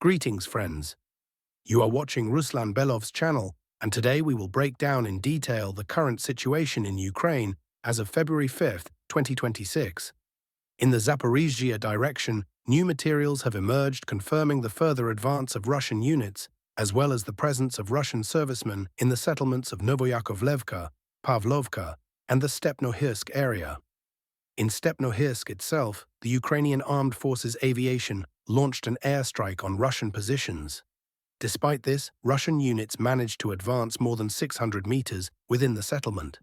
Greetings, friends. You are watching Ruslan Belov's channel, and today we will break down in detail the current situation in Ukraine as of February 5, 2026. In the Zaporizhzhia direction, new materials have emerged confirming the further advance of Russian units, as well as the presence of Russian servicemen in the settlements of Novoyakovlevka, Pavlovka, and the Stepnohirsk area. In Stepnohirsk itself, the Ukrainian Armed Forces aviation launched an airstrike on Russian positions. Despite this, Russian units managed to advance more than 600 meters within the settlement,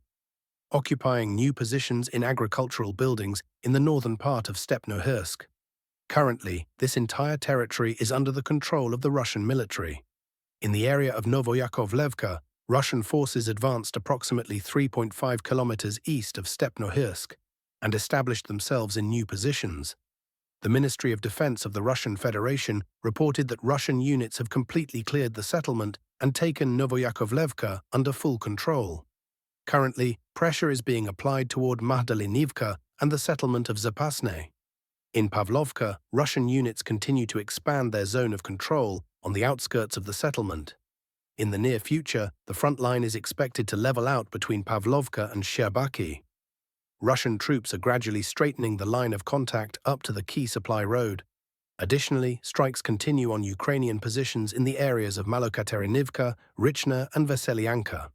occupying new positions in agricultural buildings in the northern part of Stepnohirsk. Currently, this entire territory is under the control of the Russian military. In the area of Novoyakovlevka, Russian forces advanced approximately 3.5 kilometers east of Stepnohirsk and established themselves in new positions. The Ministry of Defense of the Russian Federation reported that Russian units have completely cleared the settlement and taken Novoyakovlevka under full control. Currently, pressure is being applied toward Magdalinivka and the settlement of Zapasne. In Pavlovka, Russian units continue to expand their zone of control on the outskirts of the settlement. In the near future, the front line is expected to level out between Pavlovka and Shcherbaki. Russian troops are gradually straightening the line of contact up to the key supply road. Additionally, strikes continue on Ukrainian positions in the areas of Malokaterynivka, Richna, and Veselyanka.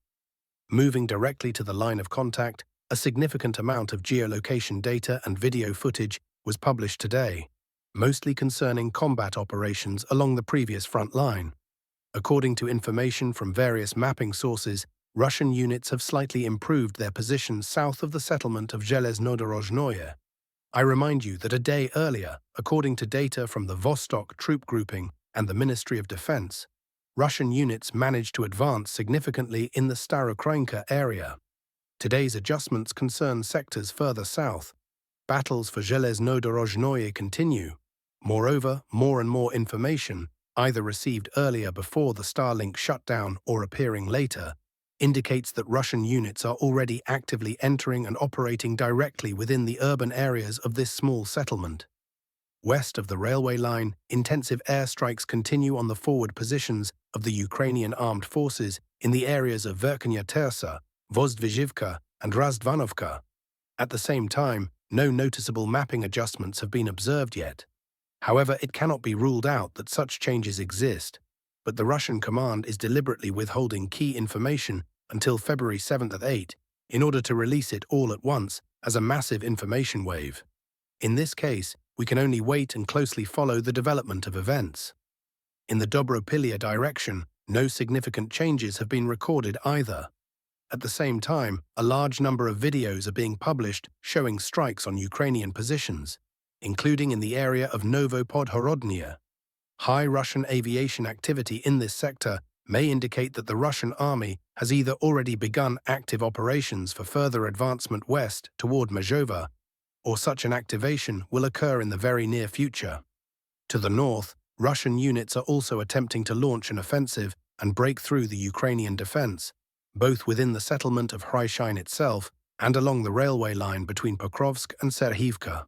Moving directly to the line of contact, a significant amount of geolocation data and video footage was published today, mostly concerning combat operations along the previous front line. According to information from various mapping sources, Russian units have slightly improved their positions south of the settlement of Jalles Nodno. I remind you that a day earlier, according to data from the Vostok troop grouping and the Ministry of Defense, Russian units managed to advance significantly in the Starokroinka area. Today's adjustments concern sectors further south. Battles for Jalles Nodno continue. Moreover, more and more information, either received earlier before the Starlink shutdown or appearing later, indicates that Russian units are already actively entering and operating directly within the urban areas of this small settlement. West of the railway line, intensive airstrikes continue on the forward positions of the Ukrainian armed forces in the areas of Verkhnya Tersa, Vozdvizhivka, and Razdvanovka. At the same time, no noticeable mapping adjustments have been observed yet. However, it cannot be ruled out that such changes exist, but the Russian command is deliberately withholding key information until February 7th at 8 in order to release it all at once as a massive information wave. In this case, we can only wait and closely follow the development of events. In the Doropilia direction, no significant changes have been recorded either. At the same time, a large number of videos are being published showing strikes on Ukrainian positions, including in the area of Novopodhorodnya. High Russian aviation activity in this sector may indicate that the Russian army has either already begun active operations for further advancement west toward Mazhova, or such an activation will occur in the very near future. To the north, Russian units are also attempting to launch an offensive and break through the Ukrainian defense, both within the settlement of Hryshyn itself and along the railway line between Pokrovsk and Serhivka.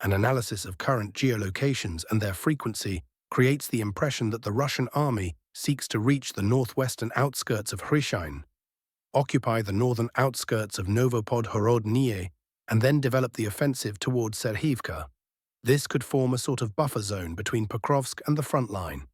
An analysis of current geolocations and their frequency creates the impression that the Russian army seeks to reach the northwestern outskirts of Hryshyn, occupy the northern outskirts of Novopodhorodnya, and then develop the offensive towards Serhivka. This could form a sort of buffer zone between Pokrovsk and the front line.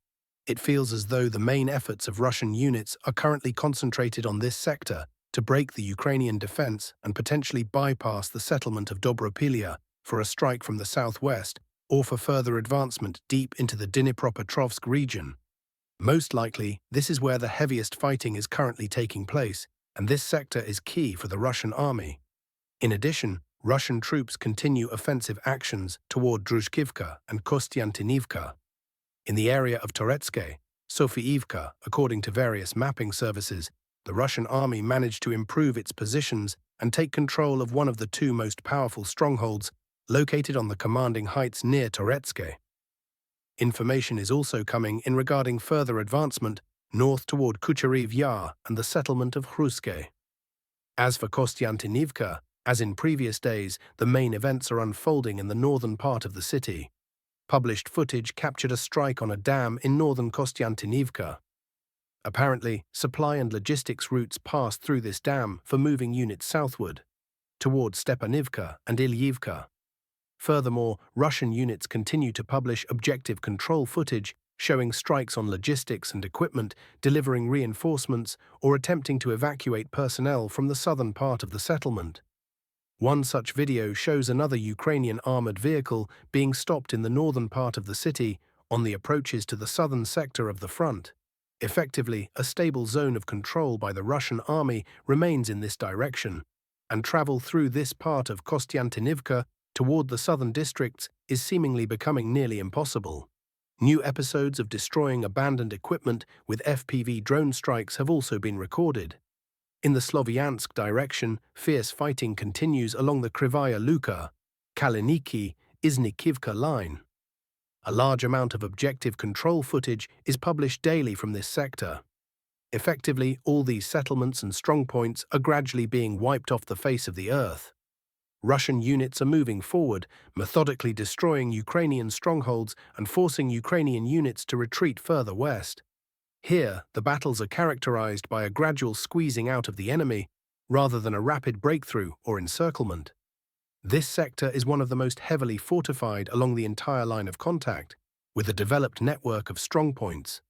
It feels as though the main efforts of Russian units are currently concentrated on this sector to break the Ukrainian defense and potentially bypass the settlement of Doropilia for a strike from the southwest or for further advancement deep into the Dnipropetrovsk region. Most likely, this is where the heaviest fighting is currently taking place, and this sector is key for the Russian army. In addition, Russian troops continue offensive actions toward Druzhkivka and Kostiantinivka. In the area of Toretske, Sofiivka, according to various mapping services, the Russian army managed to improve its positions and take control of one of the two most powerful strongholds located on the commanding heights near Toretske. Information is also coming in regarding further advancement north toward Kucherev Yar and the settlement of Hruske. As for Kostiantinivka, as in previous days, the main events are unfolding in the northern part of the city. Published footage captured a strike on a dam in northern Kostiantynivka. Apparently, supply and logistics routes passed through this dam for moving units southward, towards Stepanivka and Ilyivka. Furthermore, Russian units continue to publish objective control footage showing strikes on logistics and equipment, delivering reinforcements, or attempting to evacuate personnel from the southern part of the settlement. One such video shows another Ukrainian armored vehicle being stopped in the northern part of the city on the approaches to the southern sector of the front. Effectively, a stable zone of control by the Russian army remains in this direction, and travel through this part of Kostiantynivka toward the southern districts is seemingly becoming nearly impossible. New episodes of destroying abandoned equipment with FPV drone strikes have also been recorded. In the Slavyansk direction, fierce fighting continues along the Krivaya Luka, Kaliniki, Iznikivka line. A large amount of objective control footage is published daily from this sector. Effectively, all these settlements and strongpoints are gradually being wiped off the face of the earth. Russian units are moving forward, methodically destroying Ukrainian strongholds and forcing Ukrainian units to retreat further west. Here, the battles are characterized by a gradual squeezing out of the enemy, rather than a rapid breakthrough or encirclement. This sector is one of the most heavily fortified along the entire line of contact, with a developed network of strongpoints.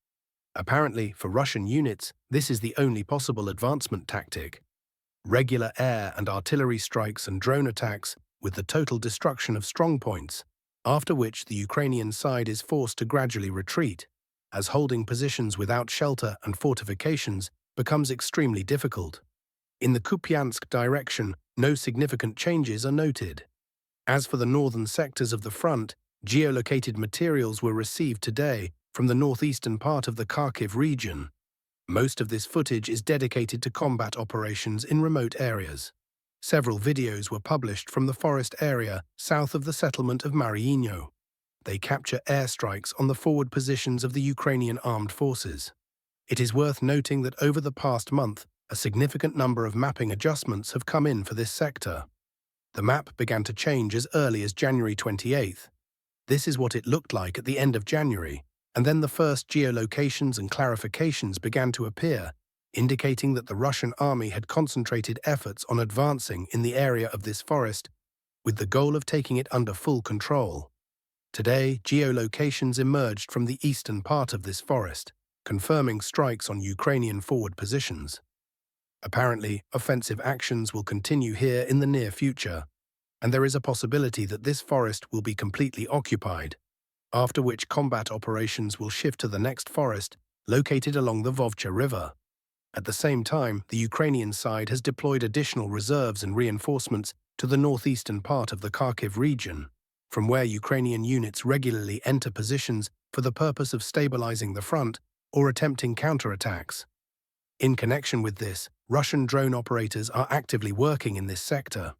Apparently, for Russian units, this is the only possible advancement tactic. Regular air and artillery strikes and drone attacks with the total destruction of strongpoints, after which the Ukrainian side is forced to gradually retreat, as holding positions without shelter and fortifications becomes extremely difficult. In the Kupiansk direction, no significant changes are noted. As for the northern sectors of the front, geolocated materials were received today from the northeastern part of the Kharkiv region. Most of this footage is dedicated to combat operations in remote areas. Several videos were published from the forest area south of the settlement of Mariino. They capture airstrikes on the forward positions of the Ukrainian armed forces. It is worth noting that over the past month, a significant number of mapping adjustments have come in for this sector. The map began to change as early as January 28th. This is what it looked like at the end of January, and then the first geolocations and clarifications began to appear, indicating that the Russian army had concentrated efforts on advancing in the area of this forest with the goal of taking it under full control. Today, geolocations emerged from the eastern part of this forest, confirming strikes on Ukrainian forward positions. Apparently, offensive actions will continue here in the near future, and there is a possibility that this forest will be completely occupied, after which combat operations will shift to the next forest located along the Vovcha River. At the same time, the Ukrainian side has deployed additional reserves and reinforcements to the northeastern part of the Kharkiv region, from where Ukrainian units regularly enter positions for the purpose of stabilizing the front or attempting counterattacks. In connection with this, Russian drone operators are actively working in this sector.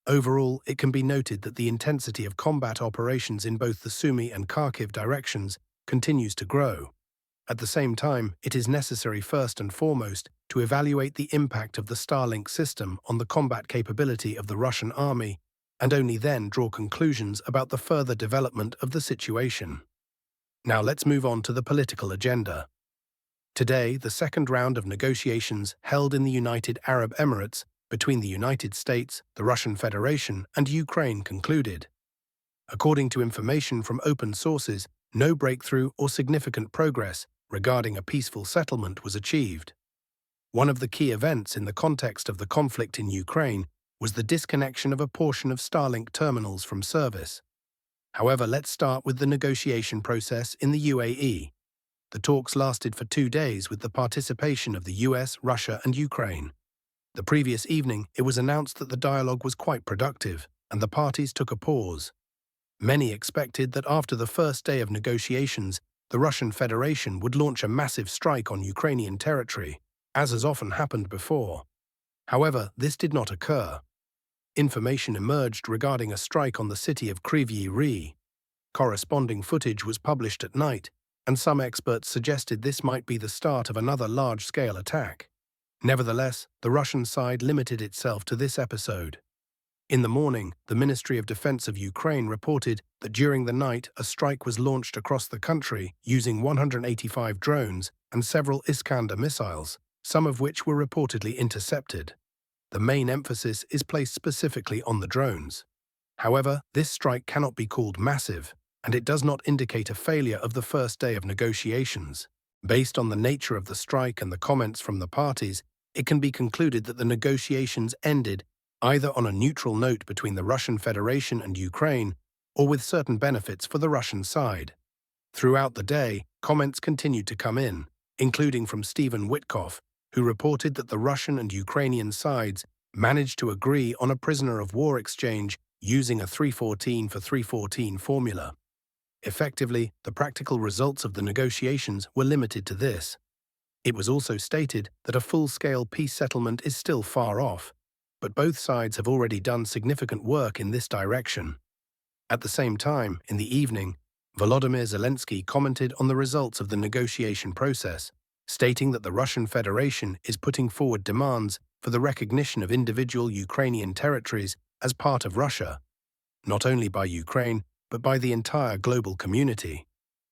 Overall, it can be noted that the intensity of combat operations in both the Sumy and Kharkiv directions continues to grow. At the same time, it is necessary first and foremost to evaluate the impact of the Starlink system on the combat capability of the Russian army, and only then draw conclusions about the further development of the situation. Now let's move on to the political agenda. Today, the second round of negotiations held in the United Arab Emirates between the United States, the Russian Federation, and Ukraine concluded. According to information from open sources, no breakthrough or significant progress regarding a peaceful settlement was achieved. One of the key events in the context of the conflict in Ukraine was the disconnection of a portion of Starlink terminals from service. However, let's start with the negotiation process in the UAE. The talks lasted for 2 days with the participation of the US, Russia, and Ukraine. The previous evening, it was announced that the dialogue was quite productive, and the parties took a pause. Many expected that after the first day of negotiations, the Russian Federation would launch a massive strike on Ukrainian territory, as has often happened before. However, this did not occur. Information emerged regarding a strike on the city of Kryvyi Rih. Corresponding footage was published at night, and some experts suggested this might be the start of another large-scale attack. Nevertheless, the Russian side limited itself to this episode. In the morning, the Ministry of Defense of Ukraine reported that during the night a strike was launched across the country using 185 drones and several Iskander missiles, some of which were reportedly intercepted. The main emphasis is placed specifically on the drones. However, this strike cannot be called massive, and it does not indicate a failure of the first day of negotiations. Based on the nature of the strike and the comments from the parties, it can be concluded that the negotiations ended either on a neutral note between the Russian Federation and Ukraine, or with certain benefits for the Russian side. Throughout the day, comments continued to come in, including from Stephen Witkoff, who reported that the Russian and Ukrainian sides managed to agree on a prisoner of war exchange using a 314 for 314 formula. Effectively, the practical results of the negotiations were limited to this. It was also stated that a full-scale peace settlement is still far off, but both sides have already done significant work in this direction. At the same time, in the evening, Volodymyr Zelensky commented on the results of the negotiation process, stating that the Russian Federation is putting forward demands for the recognition of individual Ukrainian territories as part of Russia, not only by Ukraine, but by the entire global community.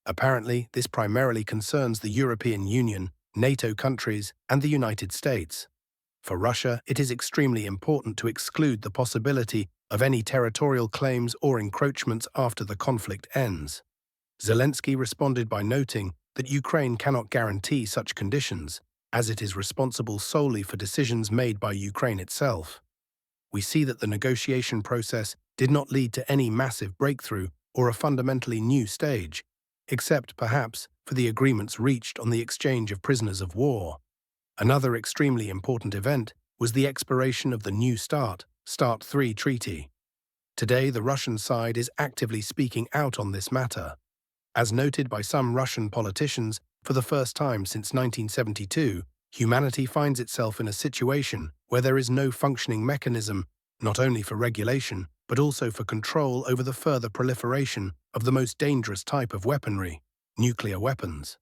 Apparently, this primarily concerns the European Union, NATO countries, and the United States. For Russia, it is extremely important to exclude the possibility of any territorial claims or encroachments after the conflict ends. Zelensky responded by noting that Ukraine cannot guarantee such conditions, as it is responsible solely for decisions made by Ukraine itself. We see that the negotiation process did not lead to any massive breakthrough or a fundamentally new stage, except, perhaps, for the agreements reached on the exchange of prisoners of war. Another extremely important event was the expiration of the New START III treaty. Today, the Russian side is actively speaking out on this matter. As noted by some Russian politicians, for the first time since 1972, humanity finds itself in a situation where there is no functioning mechanism, not only for regulation, but also for control over the further proliferation of the most dangerous type of weaponry, nuclear weapons.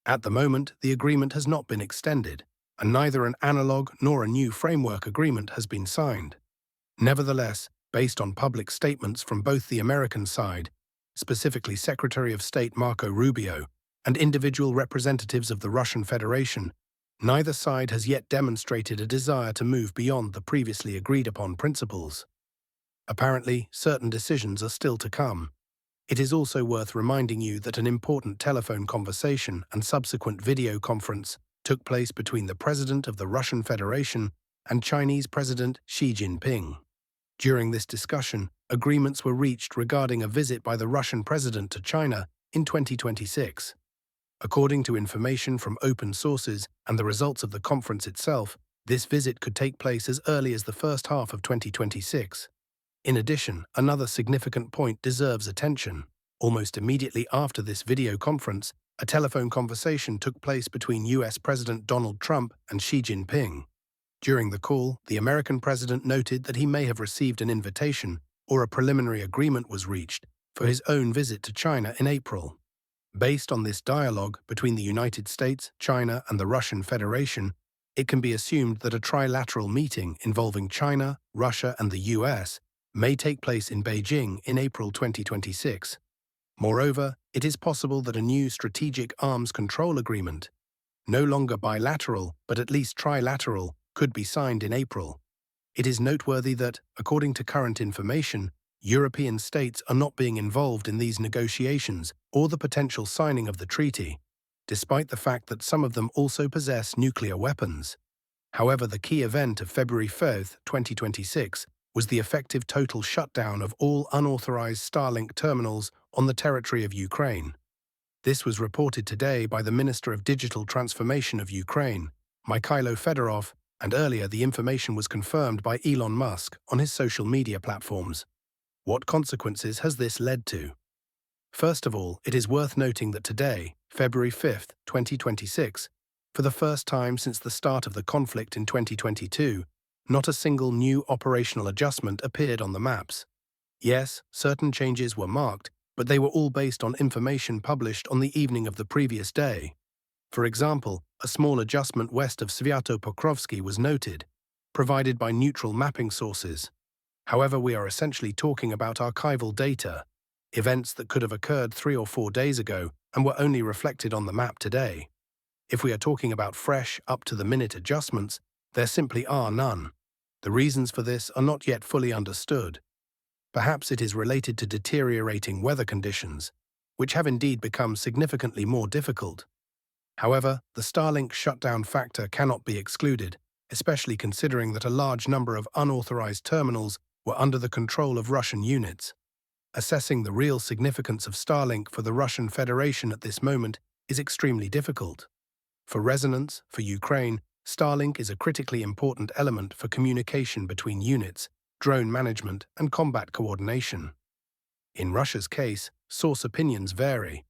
At the moment, the agreement has not been extended, and neither an analog nor a new framework agreement has been signed. Nevertheless, based on public statements from both the American side, specifically Secretary of State Marco Rubio, and individual representatives of the Russian Federation, neither side has yet demonstrated a desire to move beyond the previously agreed-upon principles. Apparently, certain decisions are still to come. It is also worth reminding you that an important telephone conversation and subsequent video conference took place between the President of the Russian Federation and Chinese President Xi Jinping. During this discussion, agreements were reached regarding a visit by the Russian President to China in 2026. According to information from open sources and the results of the conference itself, this visit could take place as early as the first half of 2026. In addition, another significant point deserves attention. Almost immediately after this video conference, a telephone conversation took place between US President Donald Trump and Xi Jinping. During the call, the American president noted that he may have received an invitation or a preliminary agreement was reached for his own visit to China in April. Based on this dialogue between the United States, China, and the Russian Federation, it can be assumed that a trilateral meeting involving China, Russia, and the US may take place in Beijing in April 2026. Moreover, it is possible that a new strategic arms control agreement, no longer bilateral but at least trilateral, could be signed in April. It is noteworthy that, according to current information, European states are not being involved in these negotiations or the potential signing of the treaty, despite the fact that some of them also possess nuclear weapons. However, the key event of February 4, 2026, was the effective total shutdown of all unauthorized Starlink terminals on the territory of Ukraine. This was reported today by the Minister of Digital Transformation of Ukraine, Mikhailo Fedorov, and earlier the information was confirmed by Elon Musk on his social media platforms. What consequences has this led to? First of all, it is worth noting that today, February 5, 2026, for the first time since the start of the conflict in 2022, not a single new operational adjustment appeared on the maps. Yes, certain changes were marked, but they were all based on information published on the evening of the previous day. For example, a small adjustment west of Sviatopokrovsky was noted, provided by neutral mapping sources. However, we are essentially talking about archival data, events that could have occurred 3 or 4 days ago and were only reflected on the map today. If we are talking about fresh, up-to-the-minute adjustments, there simply are none. The reasons for this are not yet fully understood. Perhaps it is related to deteriorating weather conditions, which have indeed become significantly more difficult. However, the Starlink shutdown factor cannot be excluded, especially considering that a large number of unauthorized terminals were under the control of Russian units. Assessing the real significance of Starlink for the Russian Federation at this moment is extremely difficult. For resonance, for Ukraine, Starlink is a critically important element for communication between units, drone management, and combat coordination. In Russia's case, source opinions vary.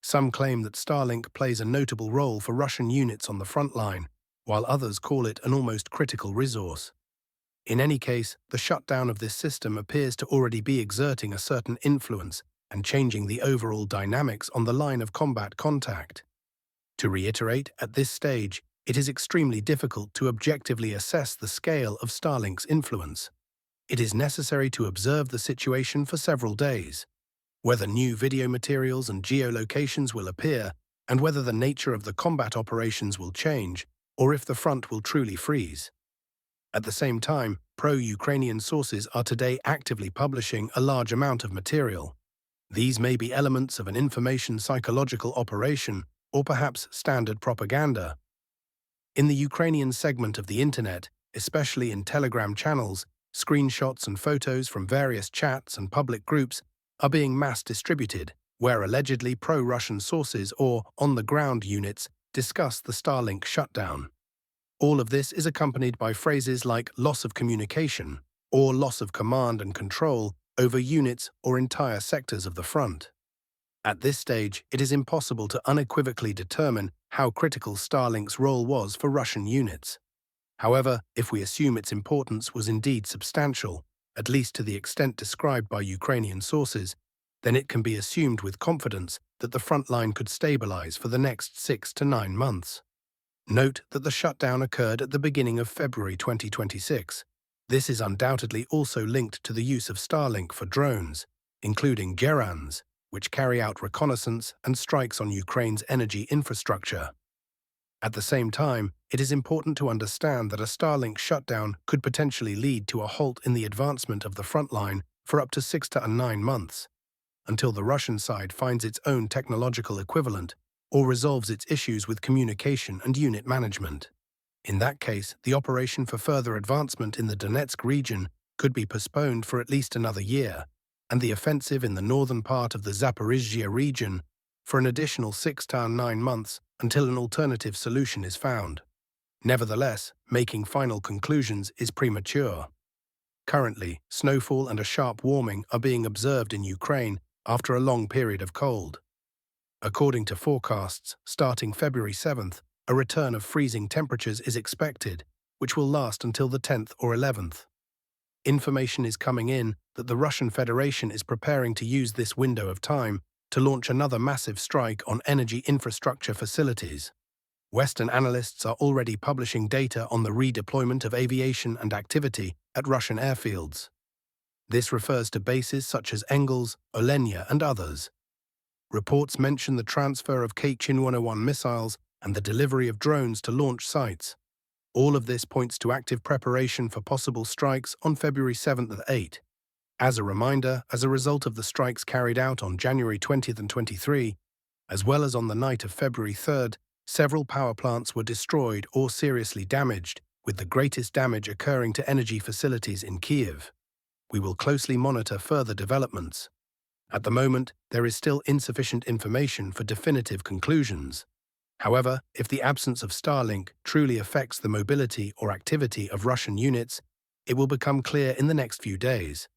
Some claim that Starlink plays a notable role for Russian units on the front line, while others call it an almost critical resource. In any case, the shutdown of this system appears to already be exerting a certain influence and changing the overall dynamics on the line of combat contact. To reiterate, at this stage, it is extremely difficult to objectively assess the scale of Starlink's influence. It is necessary to observe the situation for several days. Whether new video materials and geolocations will appear, and whether the nature of the combat operations will change, or if the front will truly freeze. At the same time, pro-Ukrainian sources are today actively publishing a large amount of material. These may be elements of an information psychological operation, or perhaps standard propaganda. In the Ukrainian segment of the internet, especially in Telegram channels, screenshots and photos from various chats and public groups are being mass distributed, where allegedly pro-Russian sources or on-the-ground units discuss the Starlink shutdown. All of this is accompanied by phrases like loss of communication or loss of command and control over units or entire sectors of the front. At this stage, it is impossible to unequivocally determine how critical Starlink's role was for Russian units. However, if we assume its importance was indeed substantial, at least to the extent described by Ukrainian sources, then it can be assumed with confidence that the front line could stabilize for the next 6 to 9 months. Note that the shutdown occurred at the beginning of February 2026. This is undoubtedly also linked to the use of Starlink for drones, including Gerans, which carry out reconnaissance and strikes on Ukraine's energy infrastructure. At the same time, it is important to understand that a Starlink shutdown could potentially lead to a halt in the advancement of the front line for up to 6 to 9 months, until the Russian side finds its own technological equivalent or resolves its issues with communication and unit management. In that case, the operation for further advancement in the Donetsk region could be postponed for at least another year, and the offensive in the northern part of the Zaporizhzhia region for an additional 6 to 9 months until an alternative solution is found. Nevertheless, making final conclusions is premature. Currently, snowfall and a sharp warming are being observed in Ukraine after a long period of cold. According to forecasts, starting February 7th, a return of freezing temperatures is expected, which will last until the 10th or 11th. Information is coming in that the Russian Federation is preparing to use this window of time to launch another massive strike on energy infrastructure facilities. Western analysts are already publishing data on the redeployment of aviation and activity at Russian airfields. This refers to bases such as Engels, Olenia, and others. Reports mention the transfer of Kachin 101 missiles and the delivery of drones to launch sites. All of this points to active preparation for possible strikes on February 7th and 8th. As a reminder, as a result of the strikes carried out on January 20th and 23, as well as on the night of February 3rd, several power plants were destroyed or seriously damaged, with the greatest damage occurring to energy facilities in Kyiv. We will closely monitor further developments. At the moment, there is still insufficient information for definitive conclusions. However, if the absence of Starlink truly affects the mobility or activity of Russian units, it will become clear in the next few days.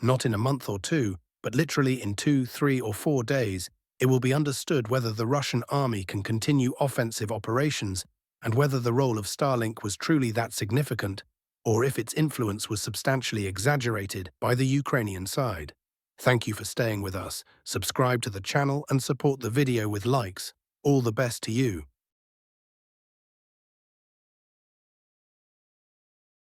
Not in a month or two, but literally in 2, 3, or 4 days, it will be understood whether the Russian army can continue offensive operations and whether the role of Starlink was truly that significant, or if its influence was substantially exaggerated by the Ukrainian side. Thank you for staying with us. Subscribe to the channel and support the video with likes. All the best to you.